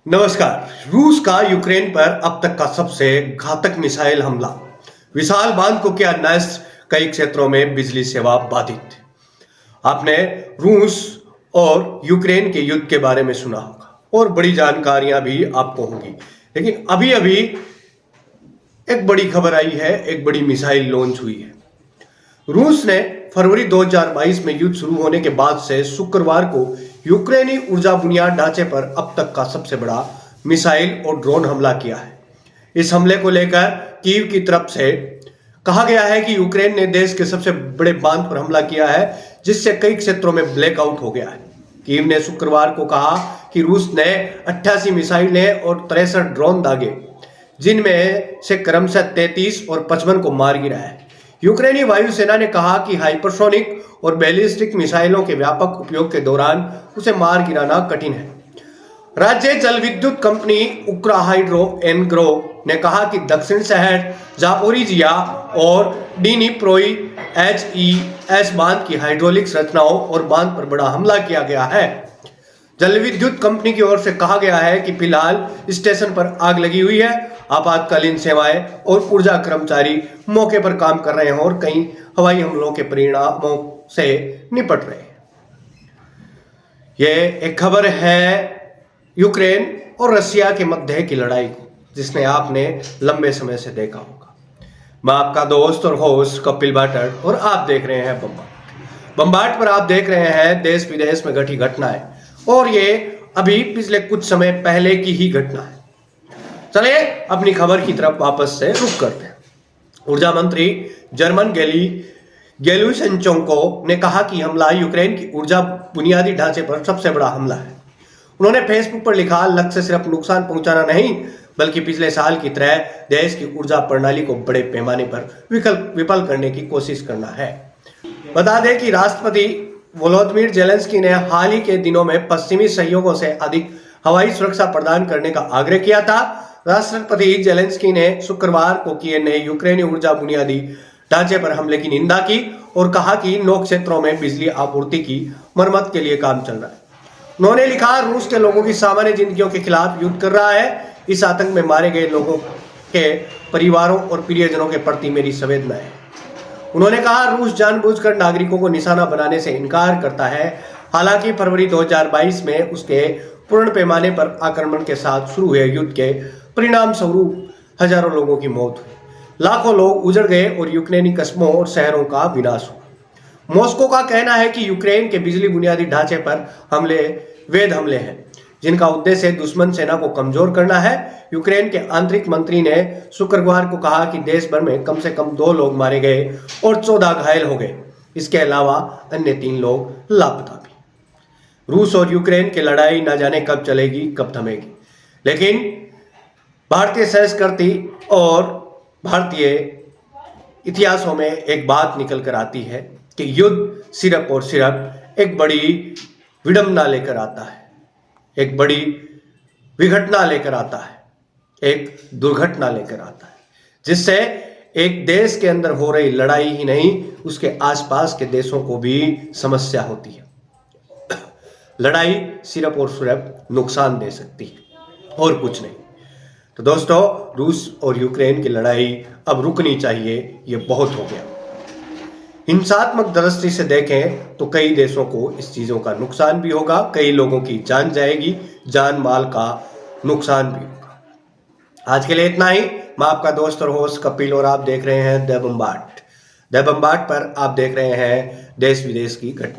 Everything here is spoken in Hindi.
नमस्कार। रूस का यूक्रेन पर अब तक का सबसे घातक मिसाइल हमला, विशाल बांध को किया नष्ट, कई क्षेत्रों में बिजली सेवा बाधित। आपने रूस और यूक्रेन के युद्ध के बारे में सुना होगा और बड़ी जानकारियां भी आपको होंगी, लेकिन अभी अभी एक बड़ी खबर आई है, एक बड़ी मिसाइल लॉन्च हुई है। रूस ने फरवरी 2022 में युद्ध शुरू होने के बाद से शुक्रवार को यूक्रेनी ऊर्जा बुनियाद ढांचे पर अब तक का सबसे बड़ा मिसाइल और ड्रोन हमला किया है। इस हमले को लेकर कीव की तरफ से कहा गया है कि यूक्रेन ने देश के सबसे बड़े बांध पर हमला किया है, जिससे कई क्षेत्रों में ब्लैकआउट हो गया है। कीव ने शुक्रवार को कहा कि रूस ने 88 मिसाइलें और 63 ड्रोन दागे, जिनमें से क्रमशः 33 और 55 को मार गिराया है। यूक्रेनी वायुसेना ने कहा कि हाइपरसोनिक और बैलिस्टिक मिसाइलों के व्यापक उपयोग के दौरान उसे मार गिराना कठिन है। राज्य जल विद्युत कंपनी उक्राहाइड्रो एनग्रो ने कहा कि दक्षिण शहर जापोरिजिया और डीनीप्रोईएचईएस बांध की हाइड्रोलिक संरचनाओं और बांध पर बड़ा हमला किया गया है। जल विद्युत कंपनी की ओर से कहा गया है कि फिलहाल स्टेशन पर आग लगी हुई है। आपातकालीन सेवाएं और ऊर्जा कर्मचारी मौके पर काम कर रहे हैं और कई हवाई हमलों के परिणामों से निपट रहे हैं। यह एक खबर है यूक्रेन और रशिया के मध्य की लड़ाई को, जिसने आपने लंबे समय से देखा होगा। मैं आपका दोस्त और होस्ट कपिल बाटर और आप देख रहे हैं बम्बाट। बम्बाट पर आप देख रहे हैं देश विदेश में घटी घटनाएं, और ये अभी पिछले कुछ समय पहले की ही घटना है। चलिए अपनी खबर की तरफ वापस से रुख करते हैं। ऊर्जा मंत्री जर्मन गेलुशेंचोंको ने कहा कि हमला यूक्रेन की ऊर्जा बुनियादी ढांचे पर सबसे बड़ा हमला है। उन्होंने फेसबुक पर लिखा, लक्ष्य सिर्फ नुकसान पहुंचाना नहीं, बल्कि पिछले साल की तरह देश की ऊर्जा प्रणाली को बड़े पैमाने पर विफल करने की कोशिश करना है। बता दें कि राष्ट्रपति वोलोदिमीर जेलेंस्की ने हाल ही के दिनों में पश्चिमी सहयोगों से अधिक हवाई सुरक्षा प्रदान करने का आग्रह किया था। राष्ट्रपति जेलेंस्की ने शुक्रवार को किए नए यूक्रेनी ऊर्जा बुनियादी ढांचे पर हमले की निंदा की और कहा कि 9 क्षेत्रों में बिजली आपूर्ति की मरम्मत के लिए काम चल रहा है। उन्होंने लिखा, रूस के लोगों की सामान्य जिंदगियों के खिलाफ युद्ध कर रहा है। इस आतंक में मारे गए लोगों के परिवारों और प्रियजनों के प्रति मेरी संवेदना है। उन्होंने कहा, रूस जानबूझकर नागरिकों को निशाना बनाने से इनकार करता है। हालांकि फरवरी 2022 में उसके पूर्ण पैमाने पर आक्रमण के साथ शुरू हुए युद्ध के परिणाम स्वरूप हजारों लोगों की मौत हुई, लाखों लोग उजड़ गए और यूक्रेनी कस्बों और शहरों का विनाश हुआ। मॉस्को का कहना है कि यूक्रेन के बिजली बुनियादी ढांचे पर हमले वैध हमले हैं, जिनका उद्देश्य दुश्मन सेना को कमजोर करना है। यूक्रेन के आंतरिक मंत्री ने शुक्रवार को कहा कि देश भर में कम से कम 2 लोग मारे गए और 14 घायल हो गए। इसके अलावा अन्य 3 लोग लापता भी। रूस और यूक्रेन की लड़ाई न जाने कब चलेगी, कब थमेगी, लेकिन भारतीय संस्कृति और भारतीय इतिहासों में एक बात निकल कर आती है कि युद्ध सिर्फ और सिर्फ एक बड़ी विडंबना लेकर आता है, एक बड़ी विघटना लेकर आता है, एक दुर्घटना लेकर आता है, जिससे एक देश के अंदर हो रही लड़ाई ही नहीं, उसके आसपास के देशों को भी समस्या होती है। लड़ाई सिर्फ और सिर्फ नुकसान दे सकती है और कुछ नहीं। तो दोस्तों, रूस और यूक्रेन की लड़ाई अब रुकनी चाहिए, ये बहुत हो गया। हिंसात्मक दृष्टि से देखें तो कई देशों को इस चीज़ों का नुकसान भी होगा, कई लोगों की जान जाएगी, जान माल का नुकसान भी होगा। आज के लिए इतना ही। मैं आपका दोस्त और होस्ट कपिल और आप देख रहे हैं द बम्बाट। द बम्बाट पर आप देख रहे हैं देश विदेश की घटना।